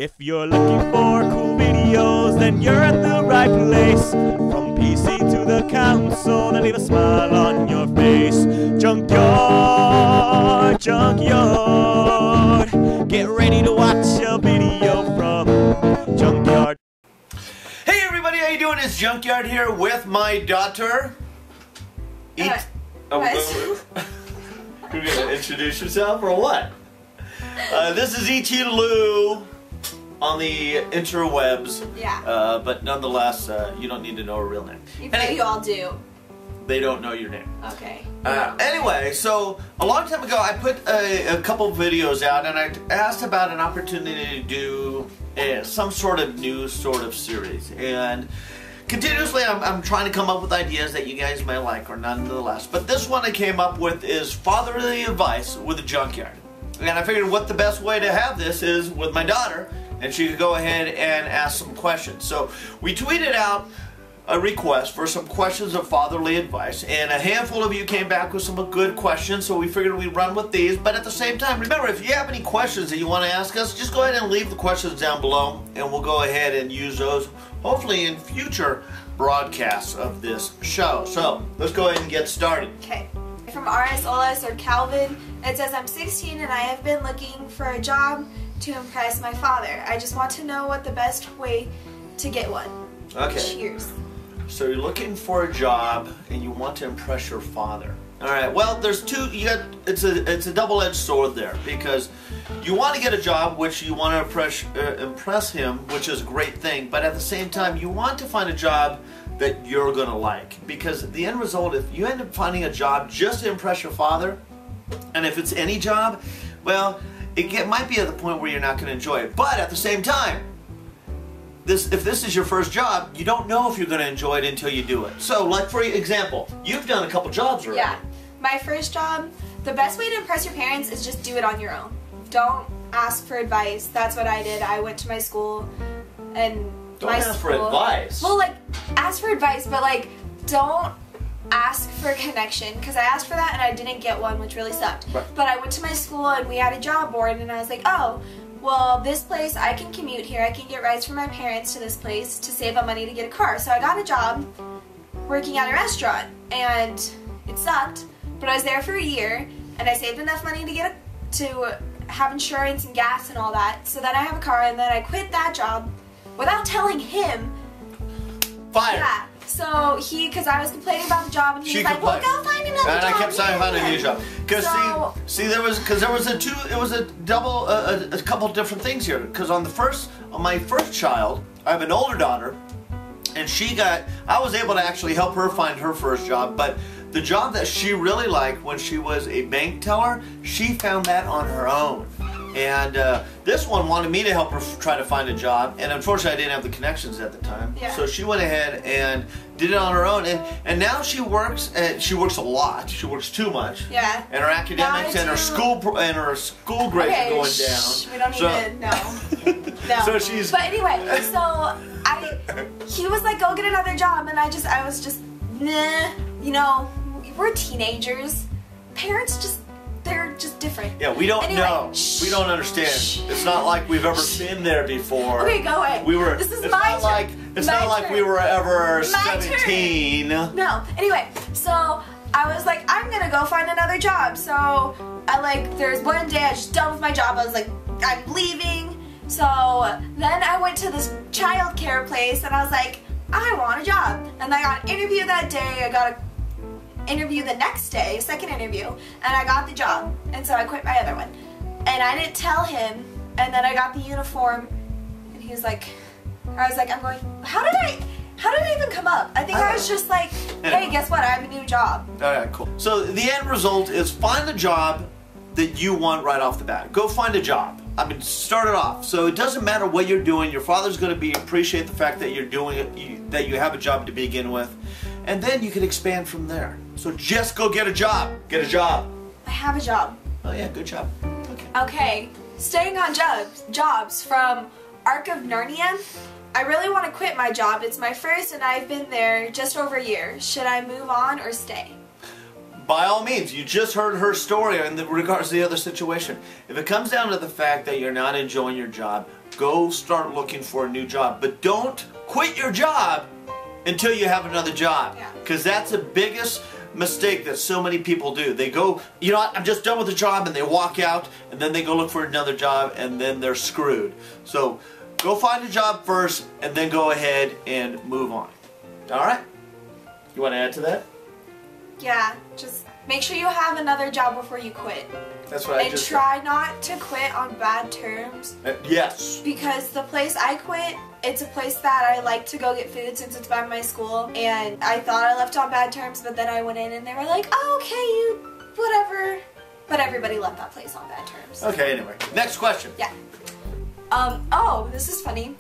If you're looking for cool videos, then you're at the right place. From PC to the console, then leave a smile on your face. Junkyard, Junkyard. Get ready to watch a video from Junkyard. Hey everybody, how you doing? It's Junkyard here with my daughter. You're gonna introduce yourself or what? This is EtLoo on the interwebs. Yeah. But nonetheless, you don't need to know her real name. You all do. They don't know your name. Okay. Anyway, so a long time ago I put a couple videos out and I asked about an opportunity to do some sort of new sort of series. And continuously I'm trying to come up with ideas that you guys may like or nonetheless. But this one I came up with is fatherly advice with a junkyard. And I figured what the best way to have this is with my daughter, and she could go ahead and ask some questions. So we tweeted out a request for some questions of fatherly advice, and a handful of you came back with some good questions, so we figured we'd run with these. But at the same time, remember, if you have any questions that you want to ask us, just go ahead and leave the questions down below, and we'll go ahead and use those hopefully in future broadcasts of this show. So let's go ahead and get started. Okay. From RS Olas or Calvin, it says, I'm 16 and I have been looking for a job to impress my father. I just want to know what the best way to get one. Okay. Cheers. So you're looking for a job and you want to impress your father. Alright, well there's two, it's a double-edged sword there, because you want to get a job which you want to impress him, which is a great thing, but at the same time you want to find a job that you're going to like, because the end result, if you end up finding a job just to impress your father, and if it's any job, well, it might be at the point where you're not going to enjoy it. But at the same time, if this is your first job, you don't know if you're going to enjoy it until you do it. So, like for example, you've done a couple jobs already. Yeah. My first job, the best way to impress your parents is just do it on your own. Don't ask for advice. That's what I did. I went to my school and Don't ask for advice. Well, like, ask for advice, but like, don't ask for a connection, because I asked for that and I didn't get one, which really sucked. Right. But I went to my school and we had a job board, and I was like, oh, well, this place, I can commute here, I can get rides from my parents to this place to save up money to get a car. So I got a job working at a restaurant, and it sucked, but I was there for a year, and I saved enough money to have insurance and gas and all that, so then I have a car, and then I quit that job without telling him. Fired. Yeah. So because I was complaining about the job, and he was like, "Well, go find another job." And I kept saying, "Find a new job." Because there was a couple of different things here. Because on my first child, I have an older daughter, and I was able to actually help her find her first job, but the job that she really liked when she was a bank teller, she found that on her own. And this one wanted me to help her try to find a job, and unfortunately I didn't have the connections at the time. Yeah. So she went ahead and did it on her own, and now she works, and she works a lot. She works too much. Yeah. And her academics and her school grades are going down. We don't need to. No. So she's. But anyway, so he was like, "Go get another job," and I was just, nah. You know, we're teenagers. Parents they're just different. Yeah, we don't know. Shh. We don't understand. It's not like we've ever been there before. Okay, go ahead. This is my turn. It's not like we were ever 17. No. Anyway, so I was like, I'm gonna go find another job. So there's one day I just done with my job. I was like, I'm leaving. So then I went to this child care place, and I was like, I want a job. And I got an interview that day. I got an interview the next day, second interview, and I got the job, and so I quit my other one, and I didn't tell him, and then I got the uniform, and he was like, I was like, I'm going, how did I even come up? I think I was just like, hey, guess what, I have a new job. Alright, cool. So the end result is find the job that you want right off the bat. Go find a job. I mean, start it off. So it doesn't matter what you're doing, your father's going to appreciate the fact that you're doing it, that you have a job to begin with, and then you can expand from there. So just go get a job. Get a job. I have a job. Oh yeah, good job. Okay, staying on jobs from Ark of Narnia. I really want to quit my job. It's my first and I've been there just over a year. Should I move on or stay? by all means, you just heard her story in regards to the other situation. If it comes down to the fact that you're not enjoying your job, go start looking for a new job. But don't quit your job until you have another job. Because that's the biggest mistake that so many people do. They go, you know what, I'm just done with the job, and they walk out, and then they go look for another job, and then they're screwed. So go find a job first, and then go ahead and move on. Alright? You want to add to that? Yeah, just make sure you have another job before you quit. That's what I just said. And try not to quit on bad terms. Yes. Because the place I quit, it's a place that I like to go get food since it's by my school. And I thought I left on bad terms, but then I went in and they were like, oh, okay, you, whatever. But everybody left that place on bad terms. Okay, anyway. Next question. Yeah. Oh, this is funny.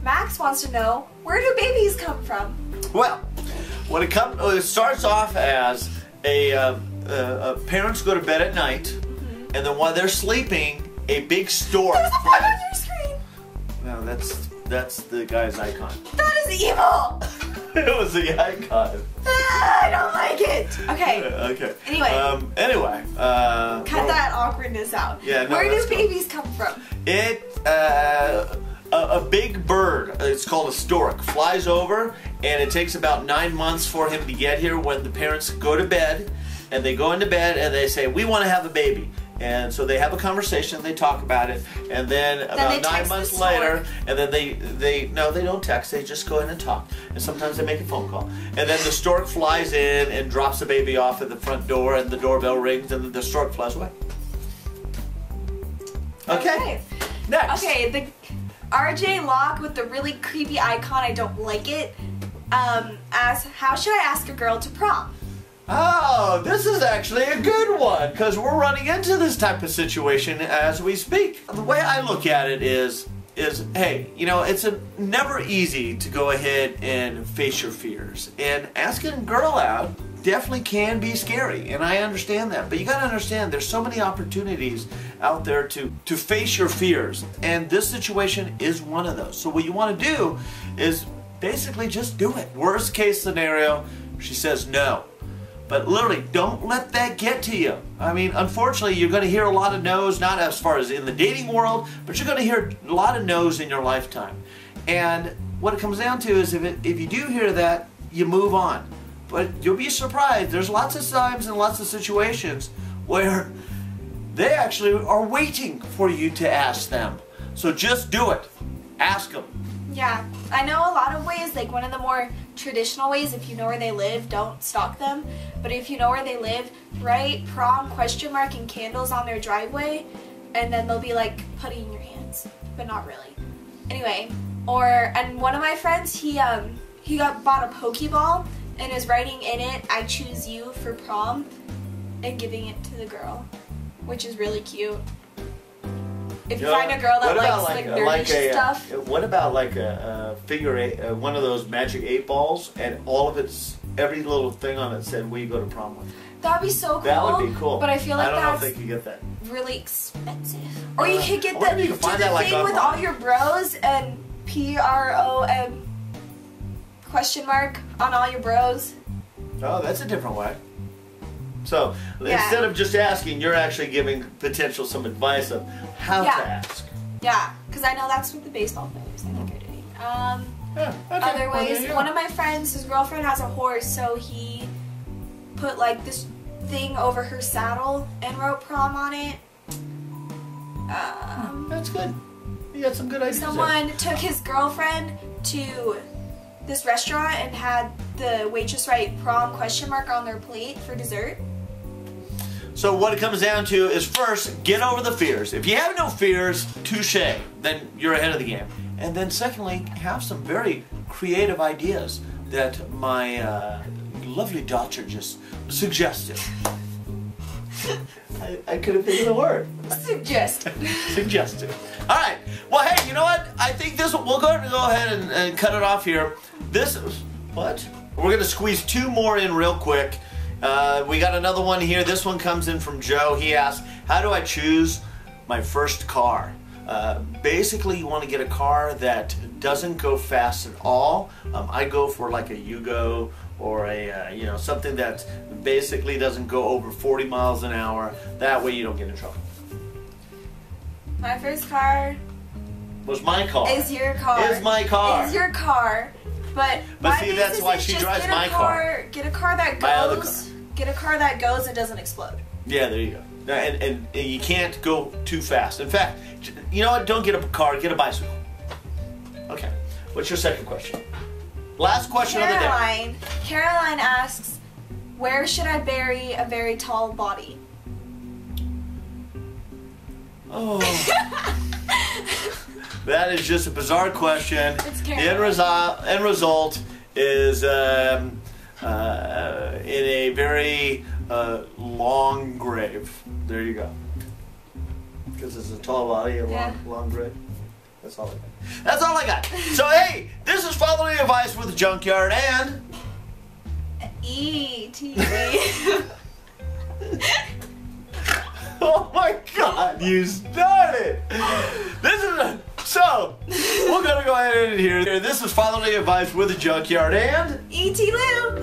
Max wants to know, where do babies come from? Well, when it starts off as parents go to bed at night, and then while they're sleeping, a big stork. There's a bug on your screen. No, that's the guy's icon. That is evil. It was the icon. I don't like it. Okay. Okay. Anyway. Cut that awkwardness out. Yeah. No, where do babies come from? A big bird, it's called a stork, flies over, and it takes about 9 months for him to get here when the parents go to bed, and they go into bed and they say, we want to have a baby. And so they have a conversation, they talk about it, and then about 9 months later, and then they don't text, they just go in and talk. And sometimes they make a phone call. And then the stork flies in and drops the baby off at the front door, and the doorbell rings, and the stork flies away. Okay. Next. Okay, the RJ Locke with the really creepy icon, I don't like it, asks, how should I ask a girl to prom? Oh, this is actually a good one, because we're running into this type of situation as we speak. The way I look at it is hey, you know, it's never easy to go ahead and face your fears. And asking a girl out definitely can be scary, and I understand that. But you gotta understand, there's so many opportunities out there to face your fears, and this situation is one of those. So what you want to do is basically just do it. Worst case scenario, she says no. But literally, don't let that get to you. I mean, unfortunately, you're going to hear a lot of no's, not as far as in the dating world, but you're going to hear a lot of no's in your lifetime. And what it comes down to is if you do hear that, you move on. But you'll be surprised. There's lots of times and lots of situations where they actually are waiting for you to ask them. So just do it. Ask them. Yeah, I know a lot of ways, like one of the more traditional ways, if you know where they live, don't stalk them. But if you know where they live, write prom question mark and candles on their driveway, and then they'll be like putty in your hands, but not really. Anyway, and one of my friends, he bought a Pokeball and is writing in it, I choose you for prom, and giving it to the girl, which is really cute. If you find a girl that likes like nerdy stuff. What about like a figure eight, one of those magic 8 balls, and all of every little thing on it said, "Will you go to prom with?" That would be so cool. That would be cool. But I feel like I don't know if they could get that. Really expensive. Or you could get the thing with all your bros and PROM question mark on all your bros. Oh, that's a different way. So instead of just asking, you're actually giving potential some advice of how to ask. Yeah, because I know that's what the baseball players I think are doing. Other ways, one of my friends, his girlfriend has a horse, so he put like this thing over her saddle and wrote prom on it. That's good. You got some good ideas. Someone took his girlfriend to this restaurant and had the waitress write prom question mark on their plate for dessert. So what it comes down to is, first, get over the fears. If you have no fears, touche, then you're ahead of the game. And then secondly, have some very creative ideas that my lovely daughter just suggested. I couldn't think of the word. Suggested. Suggested. All right. Well, hey, you know what? I think we'll go ahead and cut it off here. What? We're going to squeeze 2 more in real quick. We got another one here. This one comes in from Joe. He asked, how do I choose my first car? Basically, you want to get a car that doesn't go fast at all. I go for like a Yugo a you know, something that basically doesn't go over 40 miles an hour. That way you don't get in trouble. My first car Was my car. is your car. Is my car. Is your car. But see, that's why she drives my car. Get a car that My other car. goes. Get a car that goes and doesn't explode. Yeah, there you go. And you can't go too fast. In fact, you know what? Don't get a car. Get a bicycle. Okay. What's your second question? Last question of the day. Caroline asks, where should I bury a very tall body? Oh. That is just a bizarre question. It's The Caroline. end result is in a very long grave. There you go. Because it's a tall body, a long grave. That's all I got. That's all I got. So hey, this is Fatherly Advice with the Junkyard and EtLoo. oh my God, you started. This is so we're gonna go ahead and end it here. This is Fatherly Advice with the Junkyard and EtLoo.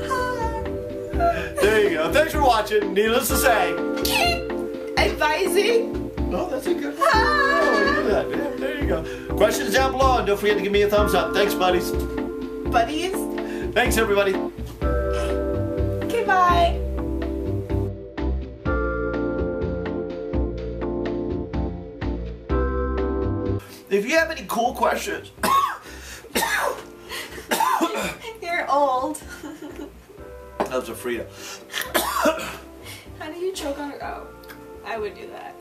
there you go. Thanks for watching. Needless to say, Advising. oh, that's a good one. Oh, look at that. Yeah, there you go. Questions down below, and don't forget to give me a thumbs up. Thanks, buddies. Buddies. Thanks, everybody. Okay, bye. If you have any cool questions, You're old. that was a Frito. How do you choke on? Oh, I would do that.